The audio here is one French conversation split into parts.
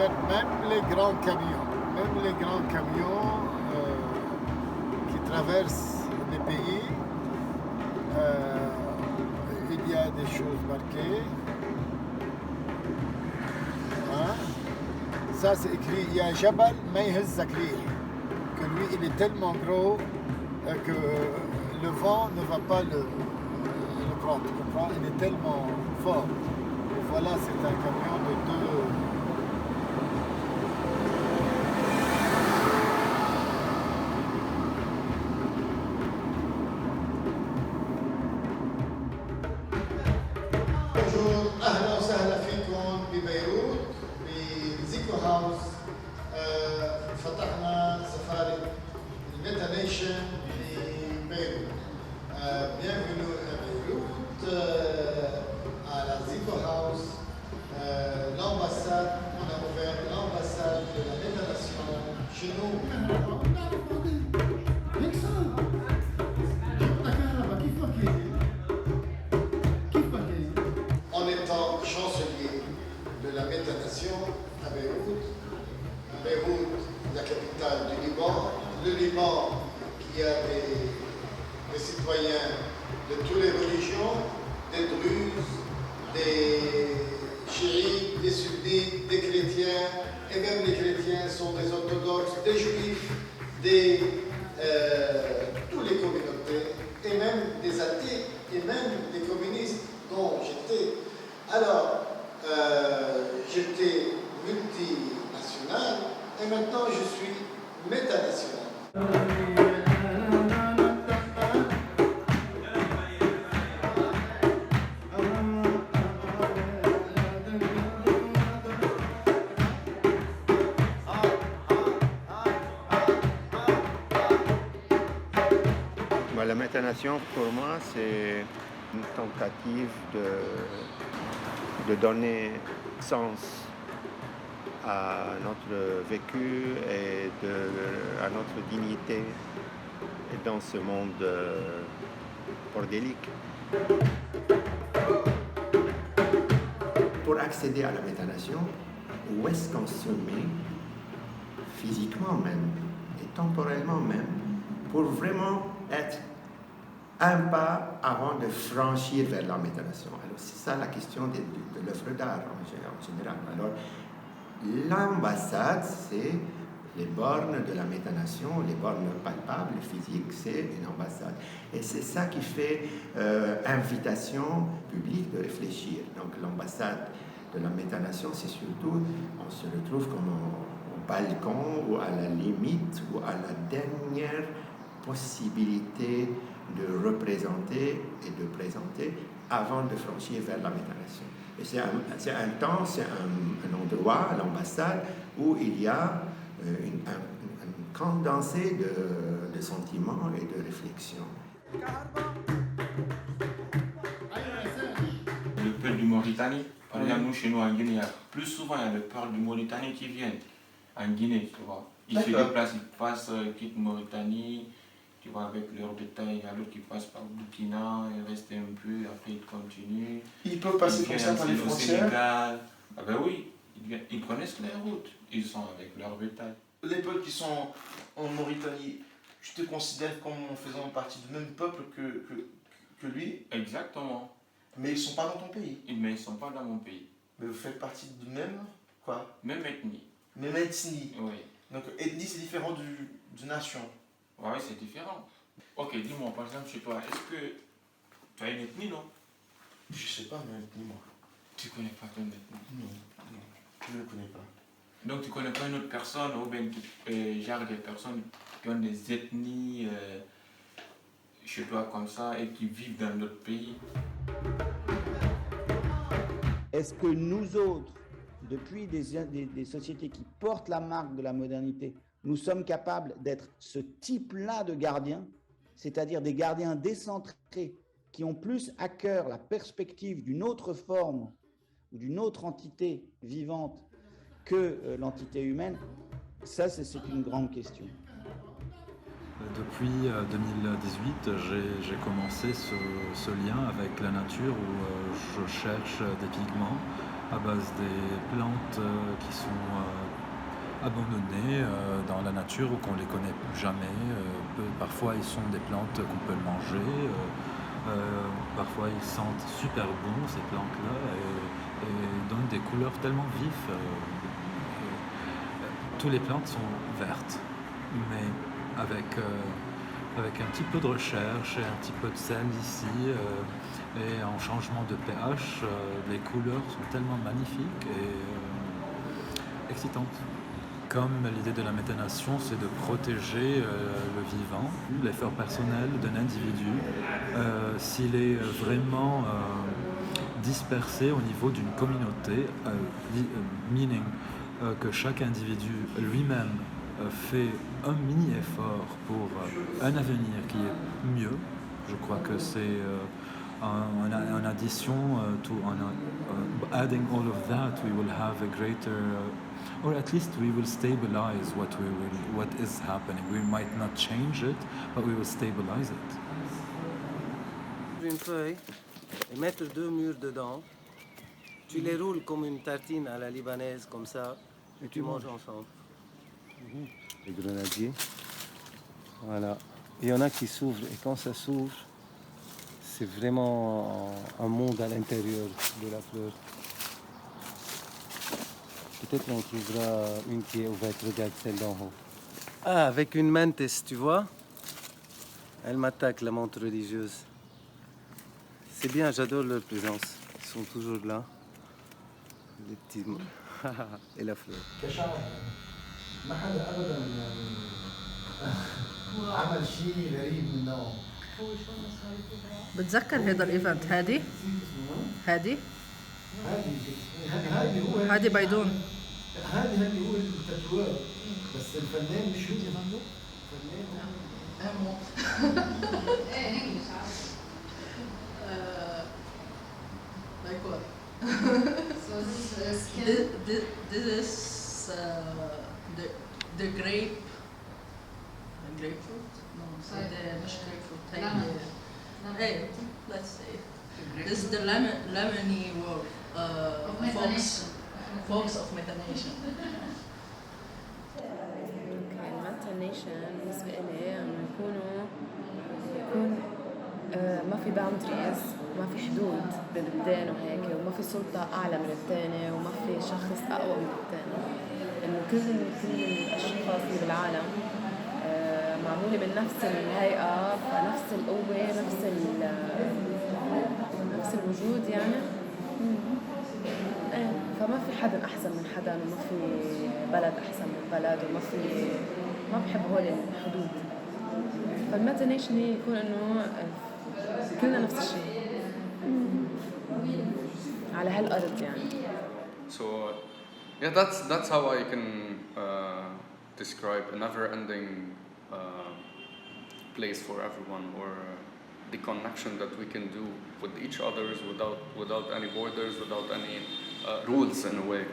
faire même les grands camions. Même les grands camions qui traversent les pays, il y a des choses marquées. Hein? Ça c'est écrit, il y a Jabal Mayhez Zakri, que lui il est tellement gros que le vent ne va pas le prendre. Tu comprends? Il est tellement fort. Voilà, c'est un camion de 2. Bonjour, أهلا وسهلا فيكم ببيروت بزيكو هاوس. فتحنا سفارة الميتا نيشن ببيروت. Bienvenue à Beyrouth, à la Zico House. L'ambassade, on a ouvert l'ambassade de la Métanation chez nous. En étant chancelier de la Métanation à Beyrouth, la capitale du Liban, le Liban qui a des citoyens de toutes les religions, des druzes, des chiites, des sunnites, des chrétiens, et même les chrétiens sont des orthodoxes, des juifs, toutes les communautés, et même des athées, et même des communistes dont j'étais. Alors, j'étais multinational, et maintenant je suis métanational. La métanation, pour moi, c'est une tentative de donner sens à notre vécu et à notre dignité dans ce monde bordélique. Pour accéder à la métanation, où est-ce qu'on se met, physiquement même et temporellement même, pour vraiment être un pas avant de franchir vers la métanation. Alors c'est ça la question de l'œuvre d'art en général. Alors l'ambassade, c'est les bornes de la métanation, les bornes palpables, physiques, c'est une ambassade. Et c'est ça qui fait invitation publique de réfléchir. Donc l'ambassade de la métanation, c'est surtout, on se retrouve comme au balcon ou à la limite ou à la dernière possibilité de représenter et de présenter avant de franchir vers la métanation. Et c'est un temps, c'est un endroit, l'ambassade, où il y a un condensé de sentiments et de réflexions. Le peuple du Mauritanie, par exemple, nous, chez nous en Guinée, plus souvent, il y a le peuple du Mauritanie qui viennent en Guinée, tu vois. Ils se déplacent, ils passent, quittent Mauritanie, tu vois, avec leur détail, il y a l'autre qui passe par Burkina, ils restent un peu, après ils continuent. Ils peuvent passer comme ça par les frontières? Sénégal. Ah ben oui, ils connaissent les routes, ils sont avec leur bétail. Les peuples qui sont en Mauritanie, tu te considères comme faisant partie du même peuple que lui? Exactement. Mais ils ne sont pas dans ton pays? Mais ils ne sont pas dans mon pays. Mais vous faites partie du même, quoi? Même ethnie. Même ethnie? Oui. Donc ethnie c'est différent du nation? Oui, c'est différent. Ok, dis-moi, par exemple, chez toi, est-ce que tu as une ethnie, non? Je ne sais pas, mais ethnie, moi. Tu ne connais pas ton ethnie? Non, je ne connais pas. Donc tu ne connais pas une autre personne, ou bien genre des personnes qui ont des ethnies chez toi comme ça et qui vivent dans notre pays? Est-ce que nous autres, depuis des sociétés qui portent la marque de la modernité, nous sommes capables d'être ce type-là de gardiens, c'est-à-dire des gardiens décentrés qui ont plus à cœur la perspective d'une autre forme ou d'une autre entité vivante que l'entité humaine? Ça, c'est une grande question. Depuis 2018, j'ai commencé ce lien avec la nature où je cherche des pigments à base des plantes qui sont abandonnées dans la nature ou qu'on ne les connaît jamais. Parfois, ils sont des plantes qu'on peut manger. Parfois, ils sentent super bon, ces plantes-là, et donnent des couleurs tellement vives. Toutes les plantes sont vertes, mais avec un petit peu de recherche et un petit peu de sel ici, et en changement de pH, les couleurs sont tellement magnifiques et excitantes. Comme l'idée de la méthanation, c'est de protéger le vivant, l'effort personnel d'un individu, s'il est vraiment dispersé au niveau d'une communauté, meaning que chaque individu lui-même fait un mini-effort pour un avenir qui est mieux. Je crois que c'est en addition, adding all of that, we will have a greater, or at least we will stabilize what is happening. We might not change it, but we will stabilize it. Une feuille et mettre 2 murs dedans. Tu les roules comme une tartine à la libanaise, comme ça, et tu manges ensemble. Les grenadiers. Voilà. Il y en a qui s'ouvrent, et quand ça s'ouvre, c'est vraiment un monde à l'intérieur de la fleur. Peut-être on trouvera une qui est ouverte, regarde celle d'en haut. Ah, avec une mantis, tu vois? Elle m'attaque, la menthe religieuse. C'est bien, j'adore leur présence. Ils sont toujours là. Les petits... et la fleur. ما حدا ابدا عمل شيء غريب من نوعه. بتذكر هذا الايفنت هادي هادي بيدون هذه هو التاتوار بس الفنان مش هو الفنان like what? So this is skin. This is the grapefruit? No, the مش grapefruit. Lemon. Hey, let's say this is the lemony work. Fox of methanation. الميثانيشن بالنسبة إلي إنه يكون ما في باوندريز، ما في حدود بين البلدان وهيك، وما في سلطة أعلى من الثاني، وما في شخص أقوى من الثاني. إنه كل الأشخاص اللي بالعالم معمولة من نفس الهيئة، فنفس القوة، نفس الوجود يعني. فما في حدا أحسن من حدا، وما في بلد أحسن من بلد، ما بحب هول الحدود. فالميثانيشن يكون إنه كلنا نفس الشيء على هالأرض يعني. So yeah, that's how I can describe a never-ending place for everyone, or the connection that we can do with each others without any borders, without any rules in a way.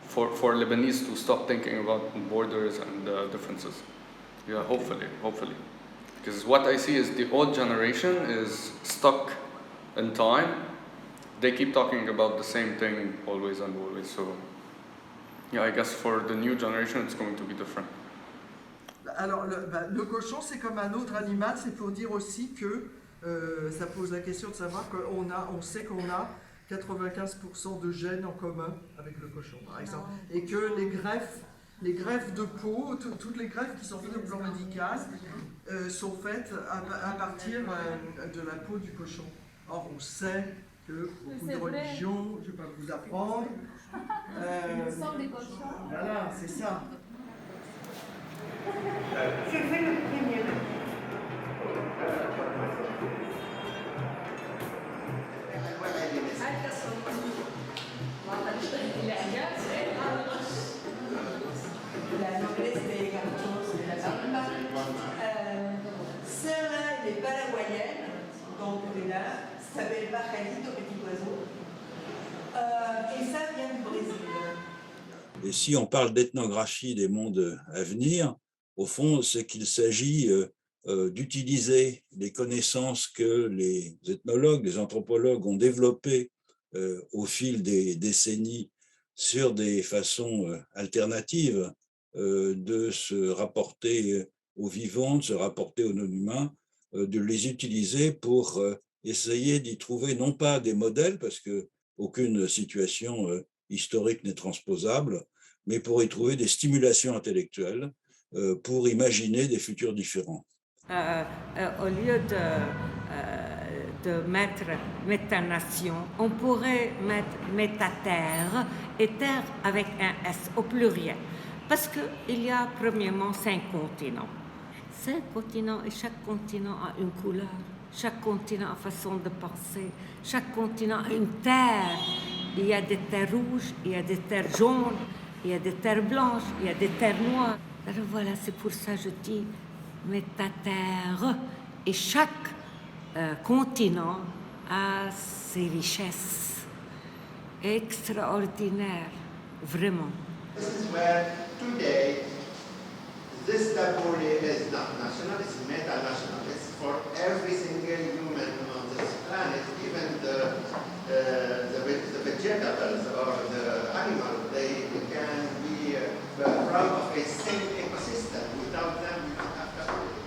For Lebanese to stop thinking about borders and differences. Yeah, hopefully. Because what I see is the old generation is stuck in time. They keep talking about the same thing always and always. So yeah, I guess for the new generation it's going to be different. Alors le cochon c'est comme un autre animal, c'est pour dire aussi que ça pose la question de savoir qu'on sait qu'on a 95% de gènes en commun avec le cochon par exemple, et que les greffes de peau, toutes les greffes qui sont faites au plan médical sont faites à partir de la peau du cochon. Or on sait que beaucoup de religions, je ne vais pas vous apprendre, voilà, c'est ça. Je fais le premier. Celle-là, elle est paraguayenne, donc elle est là, ça s'appelle Bacalito, petit oiseau. Et ça vient du Brésil. Et si on parle d'ethnographie des mondes à venir, au fond, c'est qu'il s'agit d'utiliser les connaissances que les ethnologues, les anthropologues ont développées au fil des décennies sur des façons alternatives de se rapporter aux vivants, de se rapporter aux non-humains, de les utiliser pour essayer d'y trouver non pas des modèles, parce qu'aucune situation historique n'est transposable, mais pour y trouver des stimulations intellectuelles pour imaginer des futurs différents. Au lieu de mettre métanation, on pourrait mettre métaterre et terre avec un S au pluriel. Parce qu'il y a premièrement 5 continents. 5 continents et chaque continent a une couleur. Chaque continent a une façon de penser. Chaque continent a une terre. Il y a des terres rouges, il y a des terres jaunes, il y a des terres blanches, il y a des terres noires. Alors voilà, c'est pour ça que je dis métaterre. Et chaque continent a ses richesses extraordinaires, vraiment. This is where today this tabbouleh is not national, it's meta-national. It's for every single human on this planet, even the vegetables or the animals, they can be proud of a same ecosystem. Without them, we don't have tabbouleh.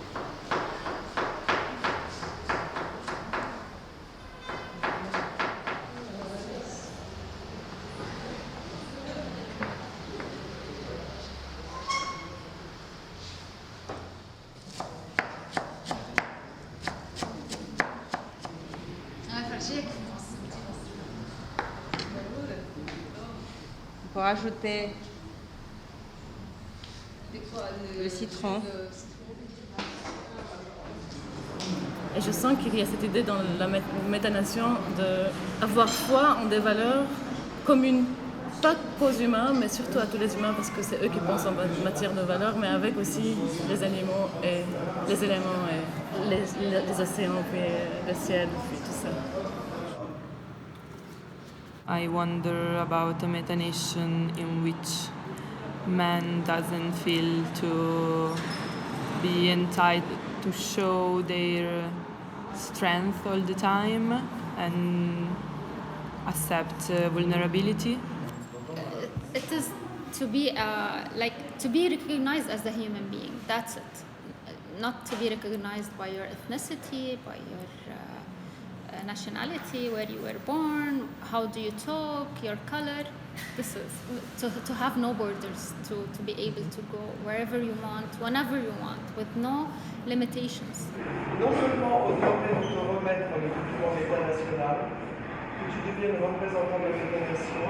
Pour ajouter le citron. Et je sens qu'il y a cette idée dans la métanation d'avoir foi en des valeurs communes, pas qu'aux humains, mais surtout à tous les humains, parce que c'est eux qui pensent en matière de valeurs, mais avec aussi les animaux et les éléments, et les océans, puis le ciel, puis tout ça. I wonder about a metanation in which man doesn't feel to be entitled to show their strength all the time and accept vulnerability. It is to be to be recognized as a human being. That's it. Not to be recognized by your ethnicity, by your nationality, where you were born, how do you talk, your color. This is to have no borders, to be able to go wherever you want, whenever you want, with no limitations. Non seulement on permet de te remettre le document métanational, que tu deviennes représentant de la métanation,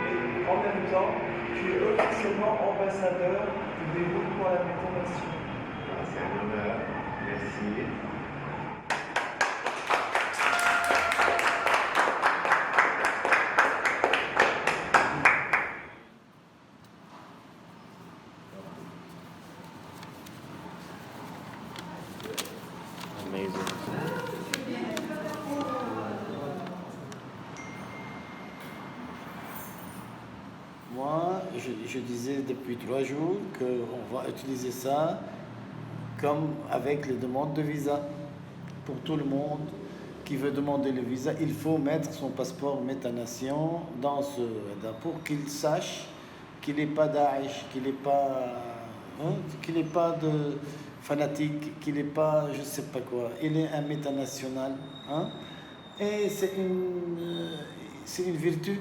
mais en même temps, tu es officiellement ambassadeur du Beyrouth pour la métanation. C'est un honneur. Merci. Moi, je disais depuis 3 jours qu'on va utiliser ça comme avec les demandes de visa. Pour tout le monde qui veut demander le visa, il faut mettre son passeport métanation pour qu'il sache qu'il n'est pas Daesh, qu'il n'est pas de fanatique, qu'il n'est pas je ne sais pas quoi. Il est un métanational. Et c'est une vertu.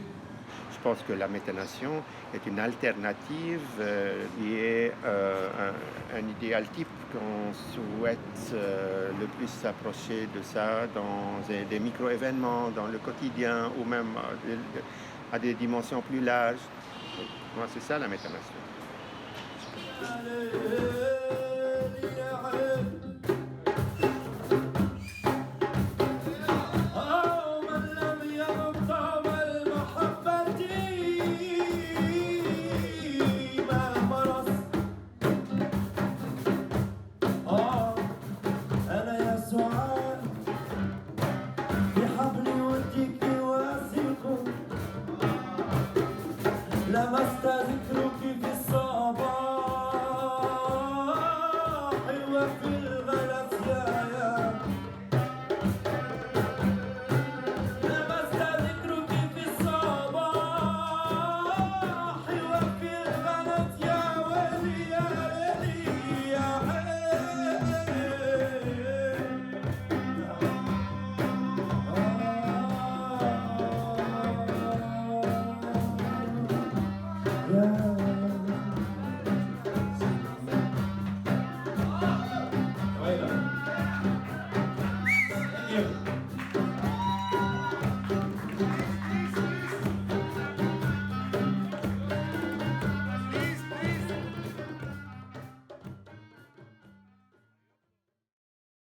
Je pense que la métanation est une alternative liée à un idéal type qu'on souhaite le plus s'approcher de ça dans des micro-événements, dans le quotidien ou même à des dimensions plus larges. Moi, c'est ça la métanation.